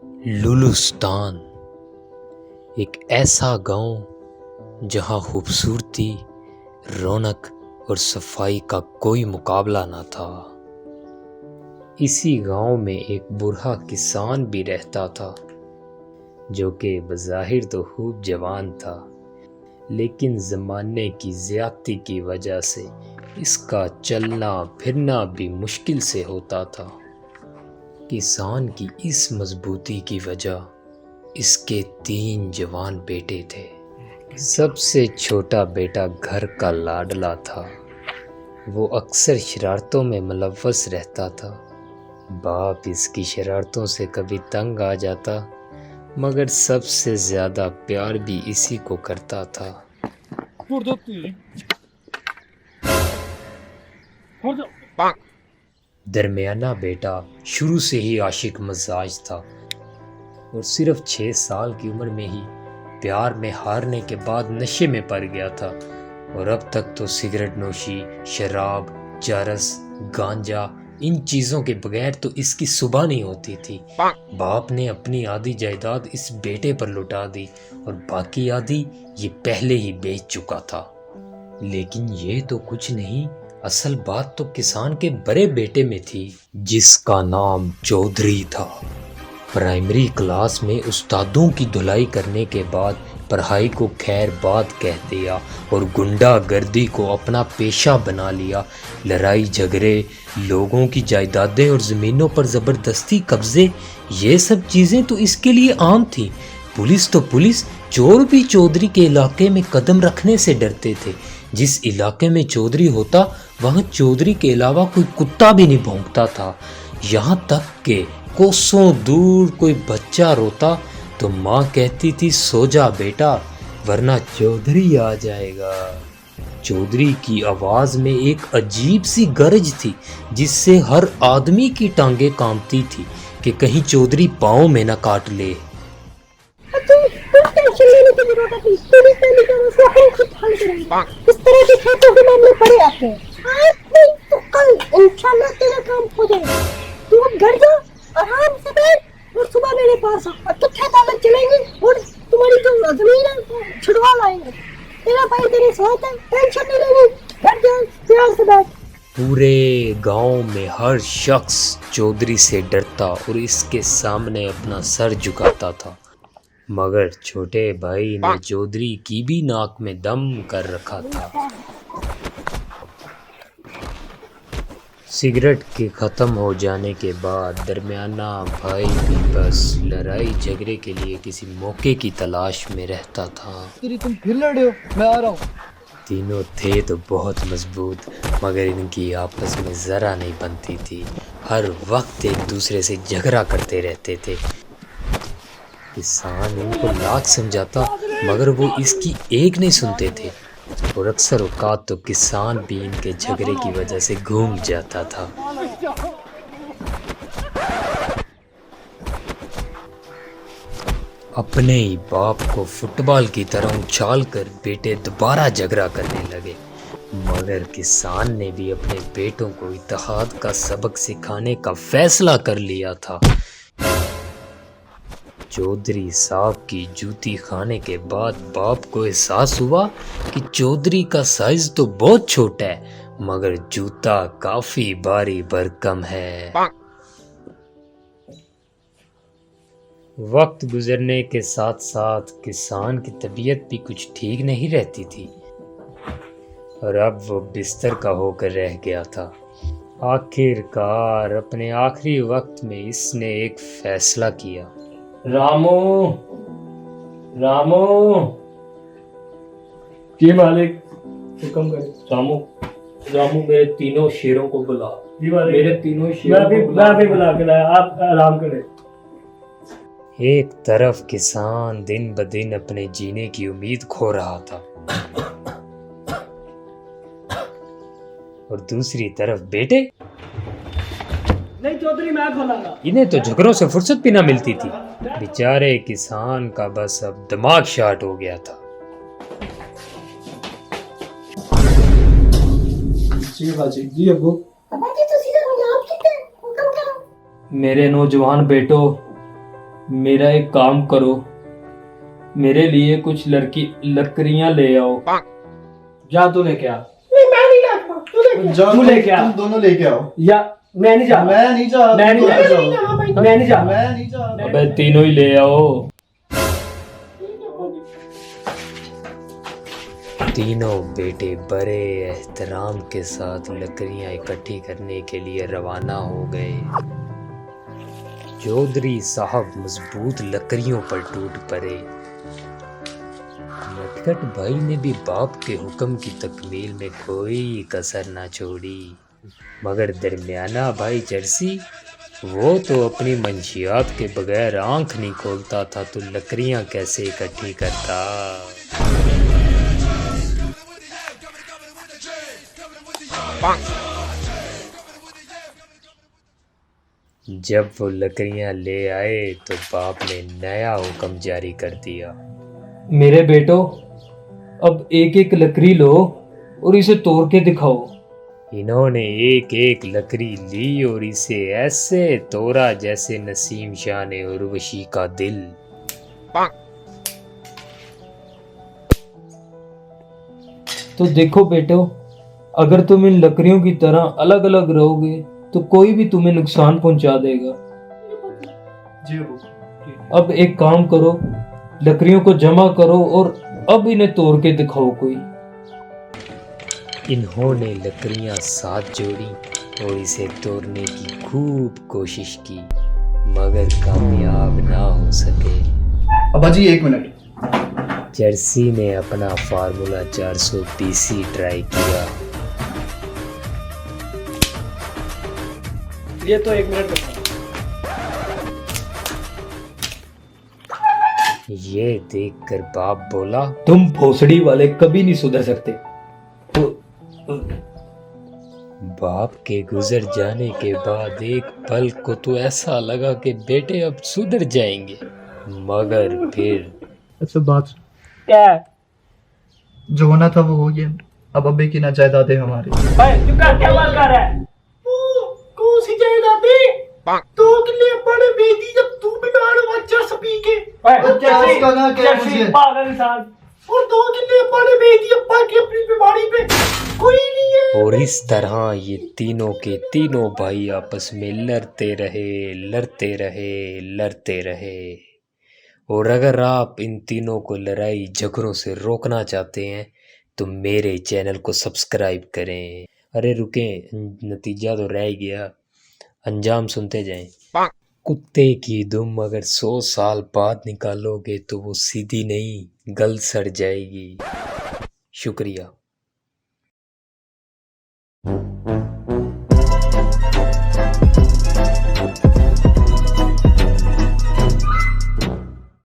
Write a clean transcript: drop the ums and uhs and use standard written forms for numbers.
लुलुस्तान एक ऐसा गांव जहां खूबसूरती, रौनक और सफाई का कोई मुकाबला न था। इसी गांव में एक बूढ़ा किसान भी रहता था जो कि बज़ाहिर तो खूब जवान था, लेकिन ज़माने की ज़्यादती की वजह से इसका चलना फिरना भी मुश्किल से होता था। किसान की इस मजबूती की वजह इसके 3 जवान बेटे थे। सबसे छोटा बेटा घर का लाडला था। वो अक्सर शरारतों में मुलव्वस रहता था। बाप इसकी शरारतों से कभी तंग आ जाता, मगर सबसे ज़्यादा प्यार भी इसी को करता था। दरमियाना बेटा शुरू से ही आशिक मजाज था और सिर्फ 6 साल की उम्र में ही प्यार में हारने के बाद नशे में पड़ गया था और अब तक तो सिगरेट नोशी, शराब, चरस, गांजा, इन चीज़ों के बगैर तो इसकी सुबह नहीं होती थी। बाप ने अपनी आधी जायदाद इस बेटे पर लुटा दी और बाकी आधी ये पहले ही बेच चुका था। लेकिन ये तो कुछ नहीं, असल बात तो किसान के बड़े बेटे में थी, जिसका नाम चौधरी था। प्राइमरी क्लास में उस्तादों की धुलाई करने के बाद पढ़ाई को खैर बात कह दिया और गुंडागर्दी को अपना पेशा बना लिया। लड़ाई झगड़े, लोगों की जायदादें और ज़मीनों पर ज़बरदस्ती कब्जे, ये सब चीज़ें तो इसके लिए आम थी। पुलिस तो पुलिस, चोर भी चौधरी के इलाके में कदम रखने से डरते थे। जिस इलाके में चौधरी होता वहाँ चौधरी के अलावा कोई कुत्ता भी नहीं भौंकता था। यहाँ तक कि कोसों दूर कोई बच्चा रोता तो माँ कहती थी, सो जा बेटा वरना चौधरी आ जाएगा। चौधरी की आवाज़ में एक अजीब सी गरज थी जिससे हर आदमी की टांगें कांपती थी कि कहीं चौधरी पाँव में न काट ले। टेंशन लेने की जरूरत नहीं, पुलिस पहले करो, उसको हम खुद हल करेंगे। इस तरह के खातों के मामले पड़े आते हैं। आज नहीं तो कल इंशाल्लाह तेरा काम हो जाएगा। तू अब घर जा, आराम से बैठ और सुबह मेरे पास आ। अच्छा अदालत चलेंगे और तुम्हारी जो जमीन है वो छुड़वा लाएंगे। तेरा भाई तेरे साथ है, टेंशन नहीं लेनी। घर जा, प्यार से बैठ। पूरे गांव में हर शख्स चौधरी से डरता और इसके सामने अपना सर झुकाता था, मगर छोटे भाई ने चौधरी की भी नाक में दम कर रखा था। सिगरेट के ख़त्म हो जाने के बाद दरमियाना भाई भी बस लड़ाई झगड़े के लिए किसी मौके की तलाश में रहता था। तुम फिर लड़े हो, मैं आ रहा हूँ। तीनों थे तो बहुत मजबूत, मगर इनकी आपस में ज़रा नहीं बनती थी। हर वक्त एक दूसरे से झगड़ा करते रहते थे। किसान इनको लाख समझाता मगर वो इसकी एक नहीं सुनते थे और अक्सर औकात तो किसान भी इनके झगड़े की वजह से घूम जाता था। अपने ही बाप को फुटबॉल की तरह उछालकर बेटे दोबारा झगड़ा करने लगे, मगर किसान ने भी अपने बेटों को इत्तेहाद का सबक सिखाने का फैसला कर लिया था। चौधरी साहब की जूती खाने के बाद बाप को एहसास हुआ कि चौधरी का साइज तो बहुत छोटा है, मगर जूता काफी भारी भरकम है। वक्त गुजरने के साथ साथ किसान की तबीयत भी कुछ ठीक नहीं रहती थी और अब वो बिस्तर का होकर रह गया था। आखिरकार अपने आखिरी वक्त में इसने एक फैसला किया। रामू, रामू, जी मालिक, हुक्म करे। रामू, रामू मेरे तीनों शेरों को बुला। जी मालिक, मेरे तीनों शेरों को बुला। मैं भी बुला के लाया, आप आराम करें। एक तरफ किसान दिन ब दिन अपने जीने की उम्मीद खो रहा था और दूसरी तरफ बेटे, नहीं चौधरी मैं खोलांगा। इन्हें तो झगड़ों से फुर्सत भी ना मिलती थी। बेचारे किसान का बस अब दिमाग शार्ट हो गया था। जी बाजी, जी अब्बू। बाजी तो सीधा मुझे आप कहते हैं, हुक्म करो। मेरे नौजवान बेटो, मेरा एक काम करो, मेरे लिए कुछ लकड़ियां ले आओ। जा तू लेके आ। नहीं मैं नहीं जाता, तू लेके आ। जाओ तू लेके आ। तुम दोनों लेके आओ। या मैं नहीं जा रहा। मैं नहीं जा मैं नहीं जा तुम रहा। दोनों जाओ। मैं नहीं जा रहा। मैं नहीं जा अबे तीनों ही ले आओ। तीनों बेटे बड़े एहतराम के साथ लकड़ियां इकट्ठी करने के लिए रवाना हो गए। चौधरी साहब मजबूत लकड़ियों पर टूट पड़े। नटखट भाई ने भी बाप के हुक्म की तकमील में कोई कसर ना छोड़ी, मगर दरमियाना भाई जर्सी वो तो अपनी मंशियात के बगैर आंख नहीं खोलता था, तो लकड़ियां कैसे इकट्ठी करता। जब वो लकड़ियां ले आए तो बाप ने नया हुक्म जारी कर दिया। मेरे बेटो, अब एक एक लकड़ी लो और इसे तोड़ के दिखाओ। इन्होंने एक एक लकड़ी ली और इसे ऐसे तोड़ा जैसे नसीम शाह ने उर्वशी का दिल। तो देखो बेटो, अगर तुम इन लकड़ियों की तरह अलग अलग रहोगे तो कोई भी तुम्हें नुकसान पहुंचा देगा। जी अबू। अब एक काम करो, लकड़ियों को जमा करो और अब इन्हें तोड़ के दिखाओ कोई। इन्होंने लकड़ियां साथ जोड़ी और इसे तोड़ने की खूब कोशिश की, मगर कामयाब ना हो सके। अब्बा जी 1 मिनट। जर्सी ने अपना फार्मूला 400 ट्राई किया। ये तो 1 मिनट बचा। ये देखकर बाप बोला, तुम भोसड़ी वाले कभी नहीं सुधर सकते। बाप के गुजर जाने के बाद एक पल को तो ऐसा लगा कि बेटे अब सुधर जाएंगे, मगर फिर अच्छा बात क्या है? जो होना था वो हो गया। अब अब्बे की ना जायदाद है हमारी। ओए तू क्या बात कर रहा है? कौन सी जायदादी? 2 किले बड़े बेदी जब तू बिगाड़ बच्चा सपी के, ओए क्या जर्सी, उसका ना क्या जर्सी, मुझे? पागल इंसान। और 2 किले बड़े बेदी अब्बा की अपनी बीमारी पे कोई नहीं है। और इस तरह ये तीनों के तीनों भाई आपस में लड़ते रहे। और अगर आप इन तीनों को लड़ाई झगड़ों से रोकना चाहते हैं तो मेरे चैनल को सब्सक्राइब करें। अरे रुकें, नतीजा तो रह गया, अंजाम सुनते जाएं। कुत्ते की दुम अगर 100 साल बाद निकालोगे तो वो सीधी नहीं, गल सड़ जाएगी। शुक्रिया।